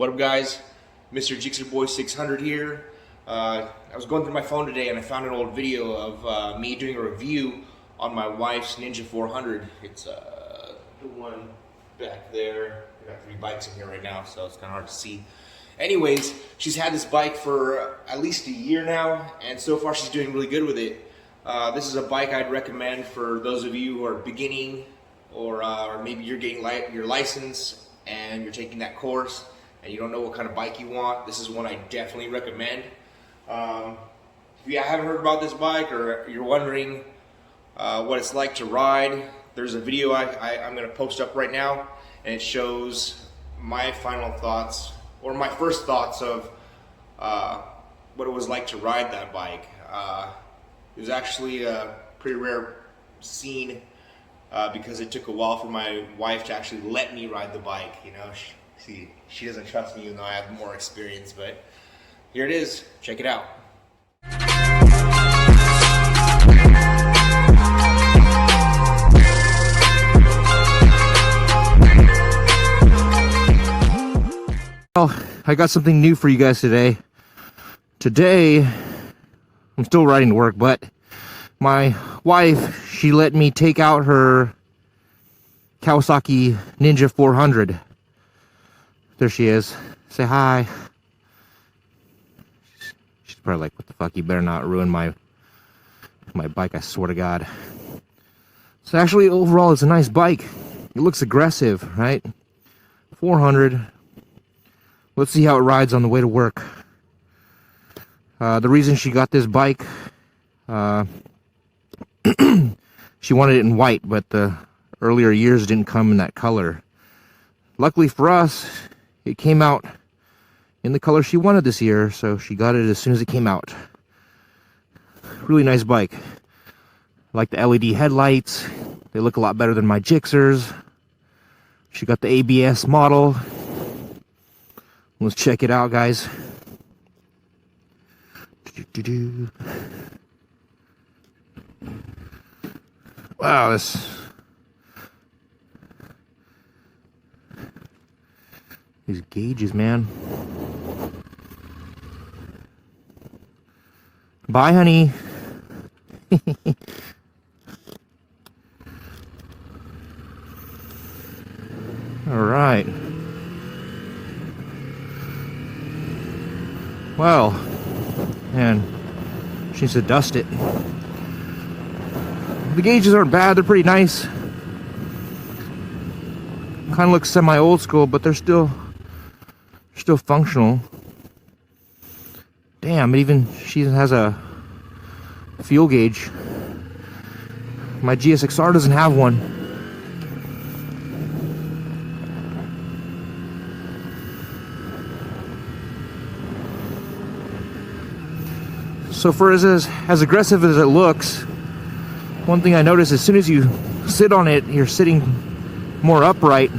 What up, guys? Mr. Jixer Boy 600 here. I was going through my phone today and I found an old video of me doing a review on my wife's Ninja 400. It's the one back there. I got three bikes in here right now, so it's kind of hard to see. Anyways, she's had this bike for at least a year now, and so far she's doing really good with it. This is a bike I'd recommend for those of you who are beginning, or maybe you're getting your license and you're taking that course and you don't know what kind of bike you want. This is one I definitely recommend. If you haven't heard about this bike, or you're wondering what it's like to ride, there's a video I'm going to post up right now, and it shows my final thoughts, or my first thoughts of what it was like to ride that bike. It was actually a pretty rare scene because it took a while for my wife to actually let me ride the bike. You know, she doesn't trust me even though I have more experience, but here it is. Check it out. Well, I got something new for you guys today. Today, I'm still riding to work, but my wife, she let me take out her Kawasaki Ninja 400. There she is. Say hi. She's probably like, what the fuck, you better not ruin my bike, I swear to God. So actually, overall, it's a nice bike. It looks aggressive, right? 400. Let's see how it rides on the way to work. The reason she got this bike, she wanted it in white, but the earlier years didn't come in that color. Luckily for us, it came out in the color she wanted this year, so she got it as soon as it came out. Really nice bike. I like the LED headlights. They look a lot better than my Gixxers. She got the ABS model. Let's check it out, guys. Wow, these gauges, man. Bye, honey. All right. Well, man, she needs to dust it. The gauges aren't bad, they're pretty nice. Kind of look semi-old school, but they're still functional. Damn, she has a fuel gauge. My GSXR doesn't have one. So for as aggressive as it looks, one thing I noticed, as soon as you sit on it, you're sitting more upright,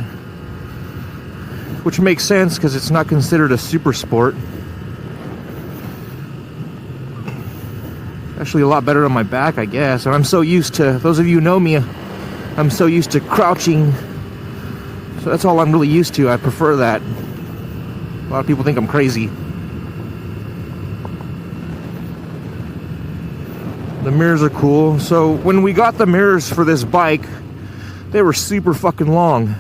which makes sense because it's not considered a super sport. Actually a lot better on my back, I guess. And I'm so used to, those of you who know me, I'm so used to crouching. So that's all I'm really used to. I prefer that. A lot of people think I'm crazy. The mirrors are cool. So when we got the mirrors for this bike, they were super fucking long.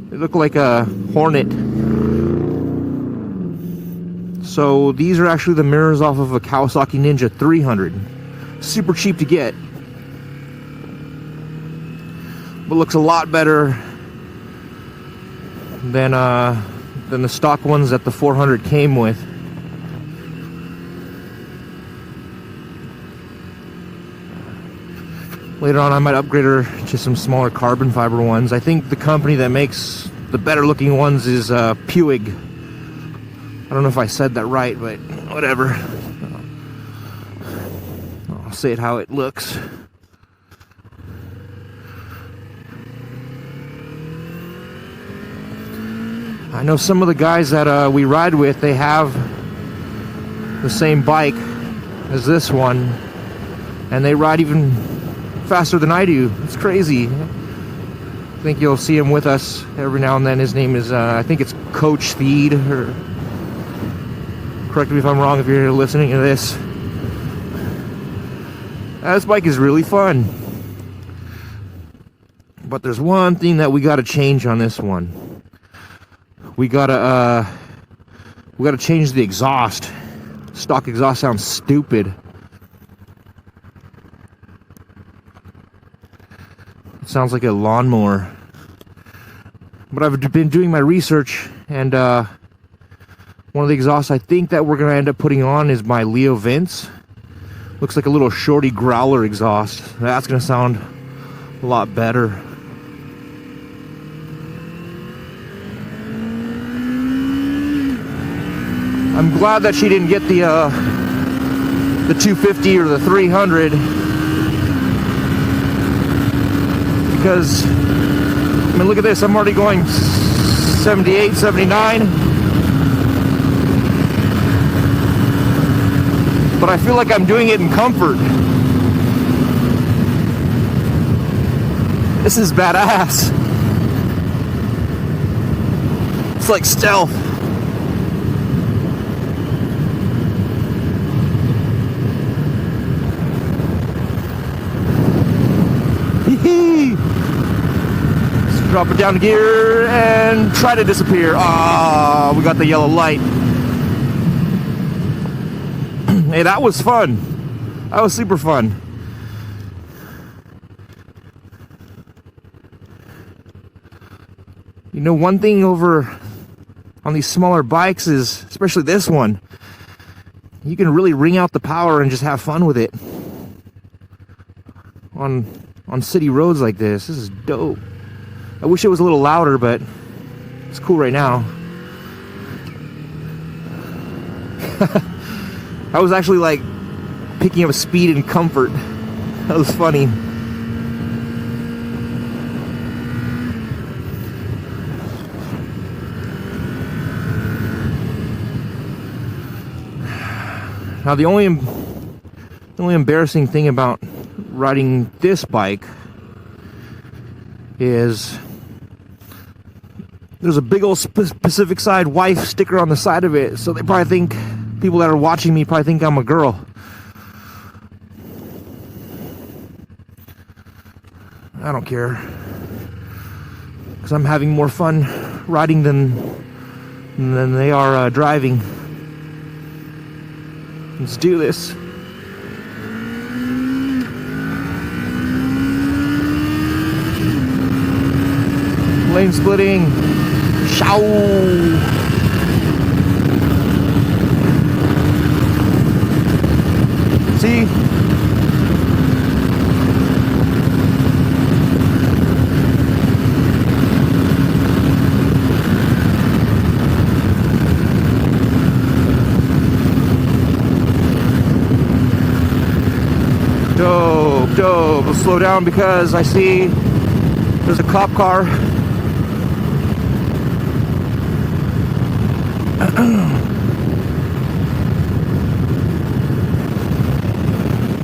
They look like a Hornet. So these are actually the mirrors off of a Kawasaki Ninja 300. Super cheap to get. But looks a lot better than the stock ones that the 400 came with. Later on, I might upgrade her to some smaller carbon fiber ones. I think the company that makes the better looking ones is Puig. I don't know if I said that right, but whatever. I'll say it how it looks. I know some of the guys that we ride with, they have the same bike as this one, and they ride even faster than I do. It's crazy. I think you'll see him with us every now and then. His name is, I think it's Coach Speed, or correct me if I'm wrong if you're listening to this. This bike is really fun. But there's one thing that we gotta change on this one. We gotta change the exhaust. Stock exhaust sounds stupid. It sounds like a lawnmower. But I've been doing my research, and one of the exhausts I think that we're gonna end up putting on is my Leo Vince. Looks like a little shorty growler exhaust. That's gonna sound a lot better. I'm glad that she didn't get the 250 or the 300, because I mean, look at this. I'm already going 78, 79. But I feel like I'm doing it in comfort. This is badass. It's like stealth. Let's drop it down to gear and try to disappear. Ah, we got the yellow light. Hey, that was fun. That was super fun. You know, one thing over on these smaller bikes is, especially this one, you can really wring out the power and just have fun with it. On city roads like this. This is dope. I wish it was a little louder, but it's cool right now. I was actually like picking up speed and comfort. That was funny. Now the only embarrassing thing about riding this bike is there's a big old Pacific Side wife sticker on the side of it, so they probably think, people that are watching me probably think I'm a girl. I don't care, because I'm having more fun riding than they are driving. Let's do this. Lane splitting. Show. See? Dope, dope. We'll slow down because I see there's a cop car.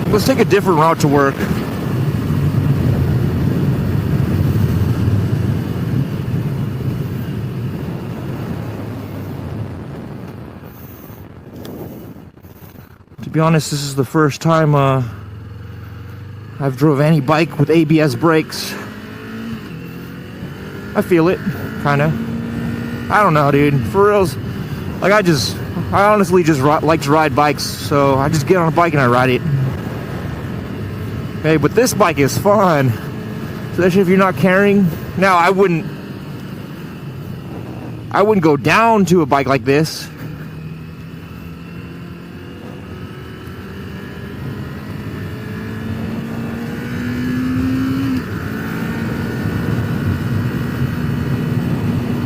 Let's take a different route to work. To be honest, this is the first time I've drove any bike with ABS brakes. I feel it, kinda. I don't know, dude. For reals, like I honestly just like to ride bikes, so I just get on a bike and I ride it. Okay, but this bike is fun, especially if you're not carrying. Now, I wouldn't go down to a bike like this.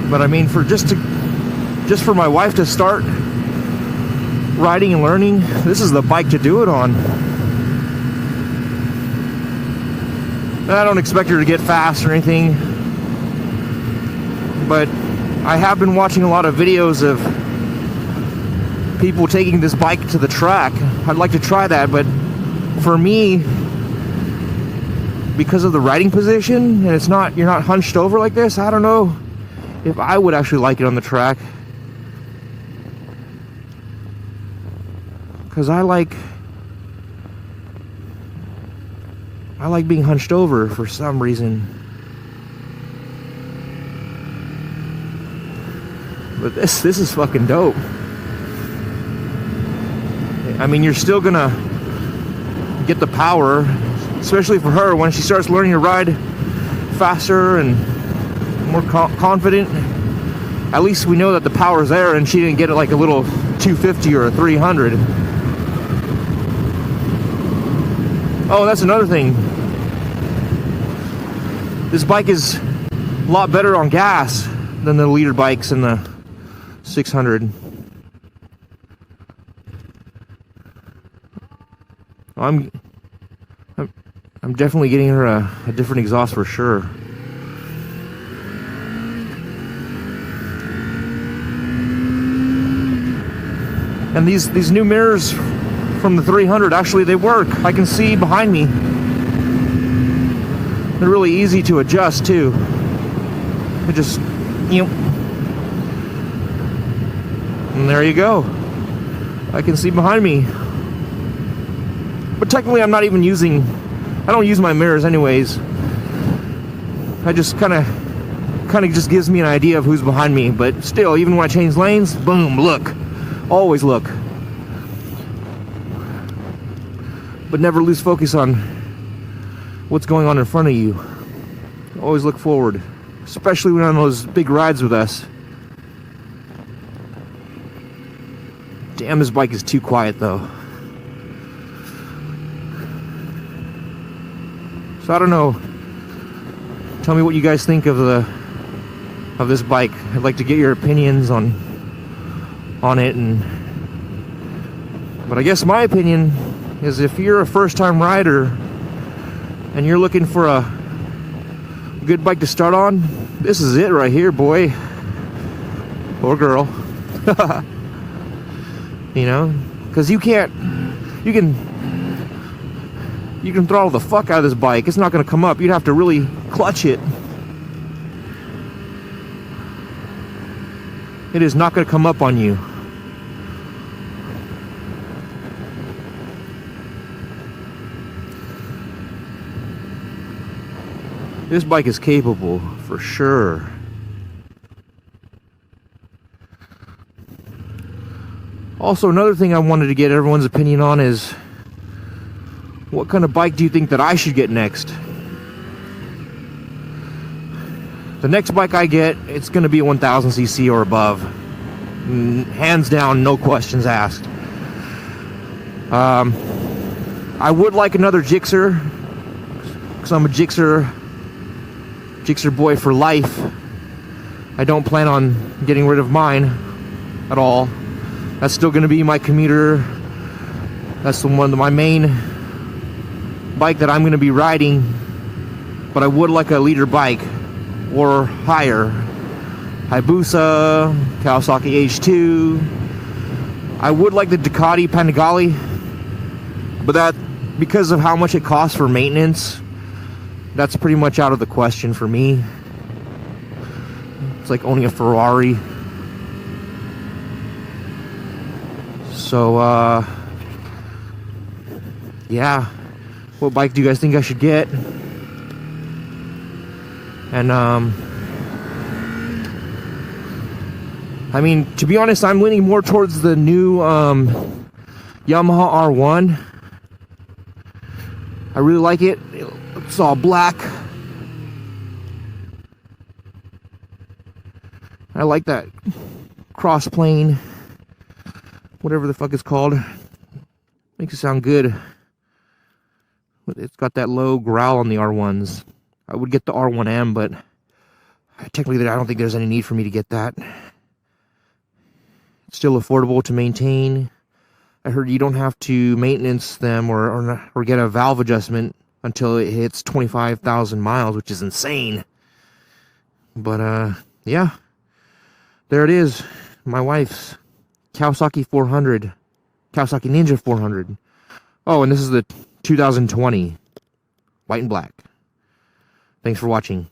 But I mean, just for my wife to start riding and learning, this is the bike to do it on. I don't expect her to get fast or anything, but I have been watching a lot of videos of people taking this bike to the track. I'd like to try that, but for me, because of the riding position, and it's not, you're not hunched over like this, I don't know if I would actually like it on the track. Because I like being hunched over for some reason. But this is fucking dope. I mean, you're still gonna get the power, especially for her when she starts learning to ride faster and more confident. At least we know that the power's there, and she didn't get it like a little 250 or a 300. Oh, that's another thing. This bike is a lot better on gas than the liter bikes in the 600. I'm definitely getting her a different exhaust for sure. And these new mirrors from the 300, actually they work. I can see behind me. They're really easy to adjust too. It just, you know, and there you go. I can see behind me. But technically I'm not even using, I don't use my mirrors anyways. I just kind of just gives me an idea of who's behind me. But still, even when I change lanes, boom, look. Always look. But never lose focus on what's going on in front of you. Always look forward, especially when on those big rides with us. Damn, this bike is too quiet though. So I don't know. Tell me what you guys think of this bike. I'd like to get your opinions on it, but I guess my opinion is if you're a first-time rider and you're looking for a good bike to start on, this is it right here, boy or girl. You know, because you can throttle the fuck out of this bike. It's not going to come up. You'd have to really clutch it. It is not going to come up on you. This bike is capable, for sure. Also, another thing I wanted to get everyone's opinion on is, what kind of bike do you think that I should get next? The next bike I get, it's going to be a 1000cc or above. Hands down, no questions asked. I would like another Gixxer, because I'm a Gixxer boy for life. I don't plan on getting rid of mine at all. That's still going to be my commuter. That's my main bike that I'm going to be riding. But I would like a liter bike or higher. Hayabusa, Kawasaki H2. I would like the Ducati Panigale, but that, because of how much it costs for maintenance, that's pretty much out of the question for me. It's like owning a Ferrari. So, yeah. What bike do you guys think I should get? And, I mean, to be honest, I'm leaning more towards the new, Yamaha R1. I really like it. It's all black. I like that cross plane, whatever the fuck it's called. Makes it sound good. It's got that low growl on the R1s. I would get the R1M, but technically I don't think there's any need for me to get that. It's still affordable to maintain. I heard you don't have to maintenance them or get a valve adjustment until it hits 25,000 miles, which is insane. But, yeah. There it is. My wife's Kawasaki 400. Kawasaki Ninja 400. Oh, and this is the 2020. White and black. Thanks for watching.